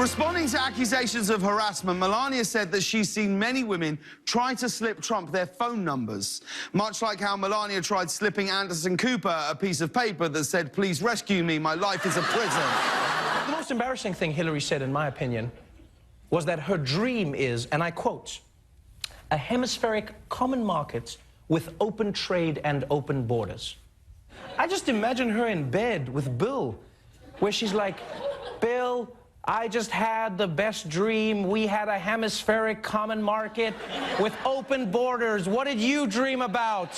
Responding to accusations of harassment, Melania said that she's seen many women try to slip Trump their phone numbers, much like how Melania tried slipping Anderson Cooper a piece of paper that said, "Please rescue me, my life is a prison." The most embarrassing thing Hillary said, in my opinion, was that her dream is, and I quote, "a hemispheric common market with open trade and open borders." I just imagine her in bed with Bill, where she's like, "Bill, I just had the best dream. We had a hemispheric common market with open borders. What did you dream about?"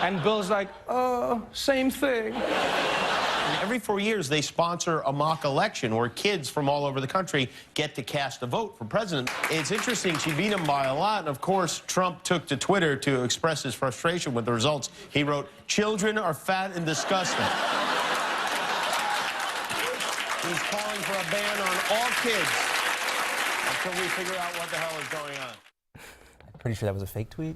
And Bill's like, "Oh, same thing." Every 4 years, they sponsor a mock election where kids from all over the country get to cast a vote for president. It's interesting, she beat him by a lot, and of course, Trump took to Twitter to express his frustration with the results. He wrote, "Children are fat and disgusting." He's calling for a ban on all kids until we figure out what the hell is going on. I'm pretty sure that was a fake tweet.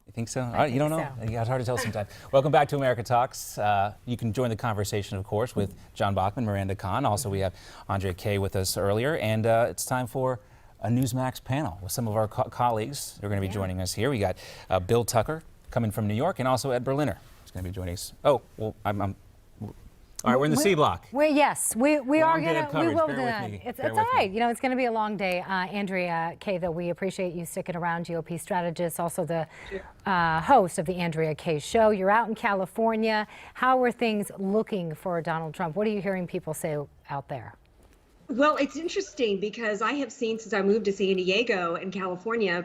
You think so? All right, you don't know? Yeah, it's hard to tell sometimes. Welcome back to America Talks. You can join the conversation, of course, with John Bachman, Miranda Kahn. Also, we have Andrea Kaye with us earlier. And it's time for a Newsmax panel with some of our colleagues who are going to be joining us here. We got Bill Tucker coming from New York, and also Ed Berliner is going to be joining us. Oh, well, all right, we're in the C block. Yes, we are going to, we will do that. that. It's all right. You know, it's going to be a long day. Andrea Kaye, though, we appreciate you sticking around, GOP strategist, also the host of the Andrea Kaye Show. You're out in California. How are things looking for Donald Trump? What are you hearing people say out there? Well, it's interesting because I have seen, since I moved to San Diego in California,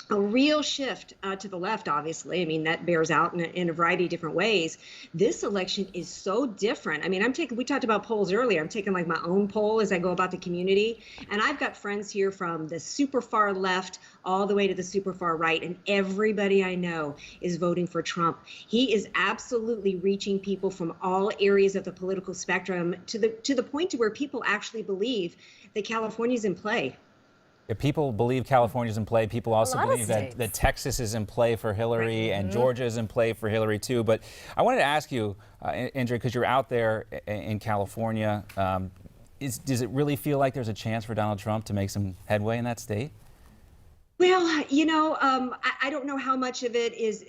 a real shift to the left, obviously. I mean, that bears out in a variety of different ways. This election is so different. I mean, we talked about polls earlier. I'm taking like my own poll as I go about the community. And I've got friends here from the super far left all the way to the super far right. And everybody I know is voting for Trump. He is absolutely reaching people from all areas of the political spectrum to the point to where people actually believe that California's in play. If people believe California's in play, people also believe that Texas is in play for Hillary, and Georgia is in play for Hillary too. But I wanted to ask you, Andrea, because you're out there in California, does it really feel like there's a chance for Donald Trump to make some headway in that state? Well, you know, I don't know how much of it is,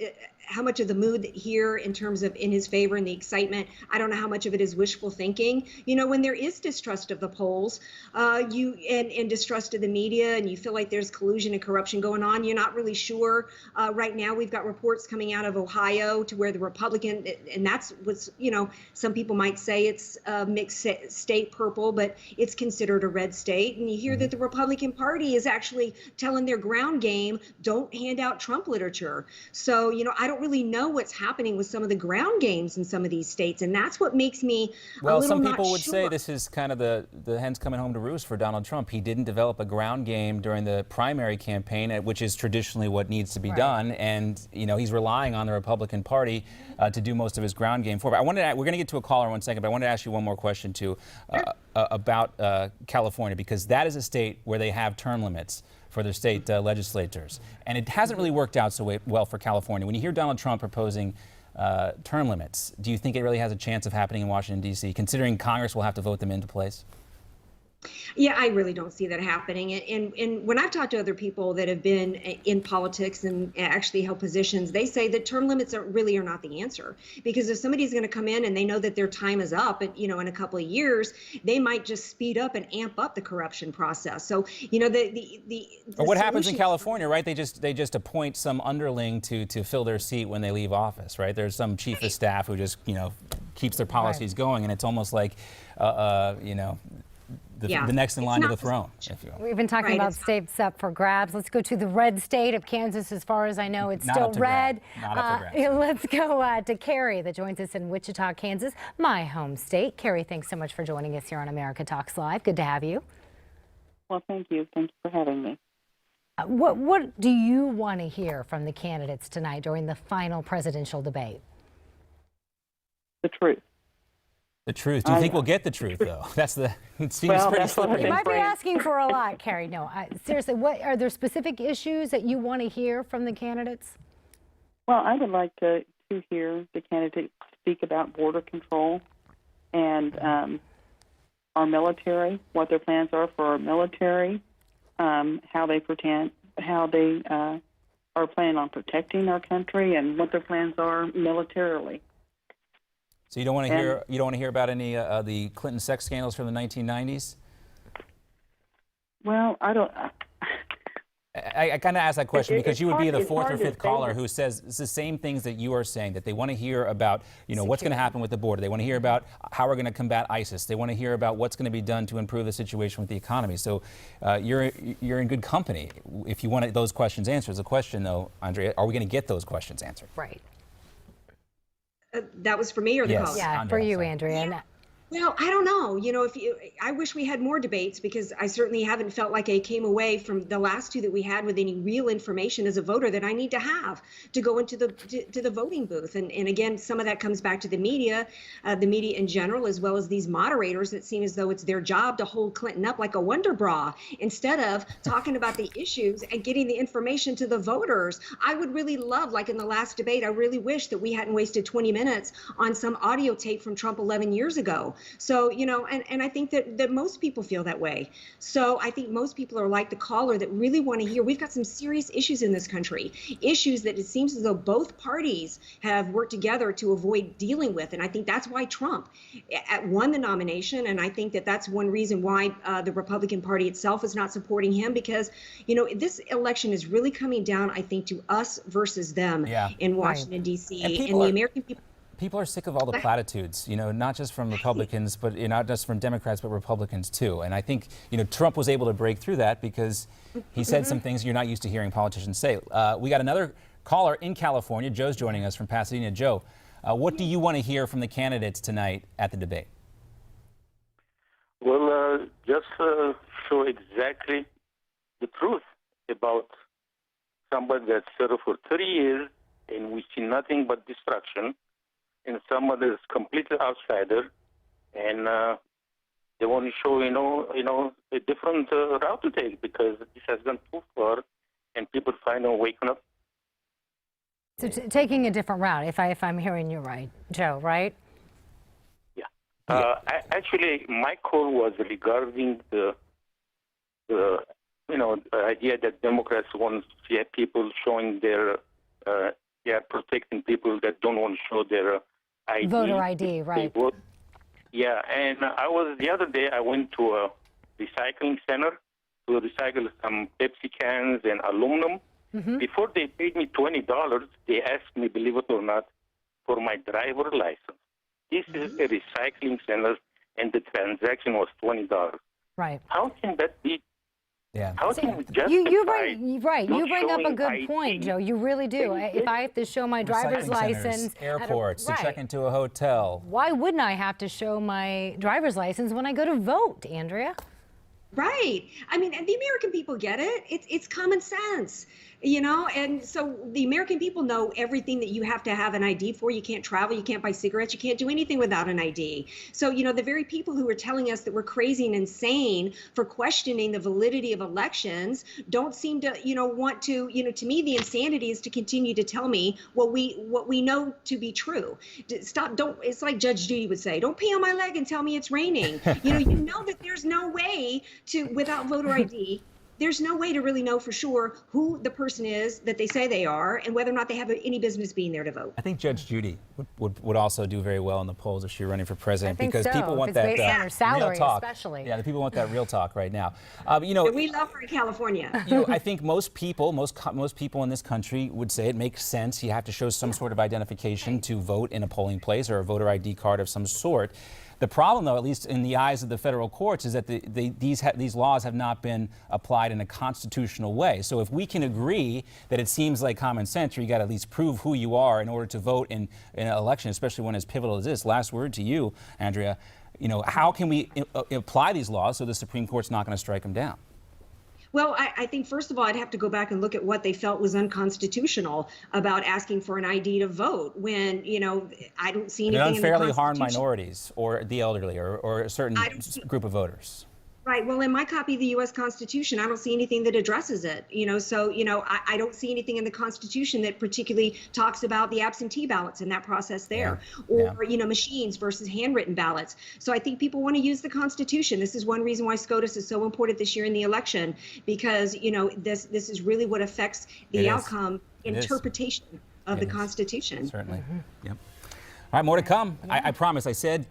how much of the mood here in terms of in his favor and the excitement. I don't know how much of it is wishful thinking. You know, when there is distrust of the polls, and distrust of the media, and you feel like there's collusion and corruption going on, you're not really sure. Right now, we've got reports coming out of Ohio to where the Republican, and that's what's, you know, some people might say it's a mixed state purple, but it's considered a red state. And you hear that the Republican Party is actually telling their ground game, don't hand out Trump literature. So, you know, I don't really know what's happening with some of the ground games in some of these states, and that's what makes me a little some not people would sure. say this is kind of the hens coming home to roost for Donald Trump. He didn't develop a ground game during the primary campaign, which is traditionally what needs to be done, and you know he's relying on the Republican Party to do most of his ground game for. But we're going to get to a caller in 1 second, but I wanted to ask you one more question too about California, because that is a state where they have term limits for their state legislators. And it hasn't really worked out so well for California. When you hear Donald Trump proposing term limits, do you think it really has a chance of happening in Washington, D.C., considering Congress will have to vote them into place? Yeah, I really don't see that happening. And when I've talked to other people that have been in politics and actually held positions, they say that term limits really are not the answer. Because if somebody's going to come in and they know that their time is up, you know, in a couple of years, they might just speed up and amp up the corruption process. So, you know, or what happens in California, right? They just appoint some underling to fill their seat when they leave office, right? There's some chief of staff who just, you know, keeps their policies going, and it's almost like, you know, the next in line to the throne, if you will. We've been talking about states up for grabs. Let's go to the red state of Kansas. As far as I know, it's still red. Not up for grabs. Let's go to Carrie that joins us in Wichita, Kansas, my home state. Carrie, thanks so much for joining us here on America Talks Live. Good to have you. Well, thank you. Thank you for having me. What do you want to hear from the candidates tonight during the final presidential debate? The truth. The truth. Do you think we'll get the truth, though? It seems pretty slippery. You might be asking for a lot, Carrie. No, seriously, are there specific issues that you want to hear from the candidates? Well, I would like to hear the candidates speak about border control and our military, what their plans are for our military, how they are planning on protecting our country, and what their plans are militarily. So you don't want to hear about any the Clinton sex scandals from the 1990s? Well, I don't. I kind of asked that question because you would be the fourth or fifth caller that. who says it's the same things that you are saying, that they want to hear about, what's going to happen with the border. They want to hear about how we're going to combat ISIS. They want to hear about what's going to be done to improve the situation with the economy. So you're in good company if you want those questions answered. The question, though, Andrea, are we going to get those questions answered? Right. That was for me or the caller? Yeah, for you, Andrea. Yeah. Well, I don't know. I wish we had more debates, because I certainly haven't felt like I came away from the last two that we had with any real information as a voter that I need to have to go into the voting booth. And again, some of that comes back to the media in general, as well as these moderators that seem as though it's their job to hold Clinton up like a wonder bra instead of talking about the issues and getting the information to the voters. I would really love, like in the last debate, I really wish that we hadn't wasted 20 minutes on some audio tape from Trump 11 years ago. So, and I think that most people feel that way. So I think most people are like the caller that really want to hear. We've got some serious issues in this country, issues that it seems as though both parties have worked together to avoid dealing with. And I think that's why Trump won the nomination. And I think that that's one reason why the Republican Party itself is not supporting him, because, this election is really coming down, I think, to us versus them in Washington, D.C. And the American people. People are sick of all the platitudes, not just from Republicans, but not just from Democrats, but Republicans too. And I think, Trump was able to break through that because he said some things you're not used to hearing politicians say. We got another caller in California. Joe's joining us from Pasadena. Joe, what do you want to hear from the candidates tonight at the debate? Well, just show exactly the truth about somebody that served for 30 years and we see nothing but destruction, and someone that is completely outsider, and they want to show, a different route to take, because this has gone too far, and people finally waking up. So taking a different route, if I'm hearing you right, Joe, right? Yeah. Actually, my call was regarding the idea that Democrats want to see people showing their, protecting people that don't want to show their ID. Voter ID, right. Yeah, and the other day I went to a recycling center to recycle some Pepsi cans and aluminum. Before they paid me $20, they asked me, believe it or not, for my driver license. This is a recycling center, and the transaction was $20. Right. How can that be? Yeah. How can we justify You bring up a good ID? point, Joe. You really do. If I have to show my driver's Recycling centers, license, airports, to check into a hotel. Why wouldn't I have to show my driver's license when I go to vote, Andrea? Right. I mean, and the American people get it. It's common sense, and so the American people know everything that you have to have an ID for. You can't travel, you can't buy cigarettes, you can't do anything without an ID. So, the very people who are telling us that we're crazy and insane for questioning the validity of elections don't seem to, want to, to me, the insanity is to continue to tell me what we know to be true. It's like Judge Judy would say, don't pee on my leg and tell me it's raining. You know that there's no way to, without voter ID, there's no way to really know for sure who the person is that they say they are and whether or not they have any business being there to vote. I think Judge Judy would also do very well in the polls if she were running for president, because people want that based on her salary, real talk. Especially. Yeah, the people want that real talk right now. We love her in California. I think most people in this country would say it makes sense. You have to show some sort of identification to vote in a polling place, or a voter ID card of some sort. The problem, though, at least in the eyes of the federal courts, is that these laws have not been applied in a constitutional way. So if we can agree that it seems like common sense, or you got to at least prove who you are in order to vote in an election, especially one as pivotal as this. Last word to you, Andrea. How can we apply these laws so the Supreme Court's not going to strike them down? Well, I think, first of all, I'd have to go back and look at what they felt was unconstitutional about asking for an ID to vote when, I don't see anything in the Constitution. Unfairly harm minorities or the elderly or a certain group of voters. Right. Well, in my copy of the U.S. Constitution, I don't see anything that addresses it. So I don't see anything in the Constitution that particularly talks about the absentee ballots and that process there, or machines versus handwritten ballots. So I think people want to use the Constitution. This is one reason why SCOTUS is so important this year in the election, because this is really what affects the outcome, interpretation of the Constitution. Certainly. Yep. All right, more to come. I promise. I said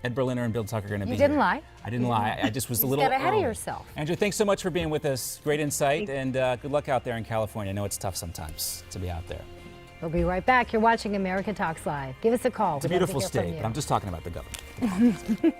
Ed Berliner and Bill Tucker are going to be here. You didn't lie. I didn't lie. I just was a little got ahead early. of yourself. Andrew, thanks so much for being with us. Great insight, and good luck out there in California. I know it's tough sometimes to be out there. We'll be right back. You're watching America Talks Live. Give us a call. It's a beautiful state, but I'm just talking about the government.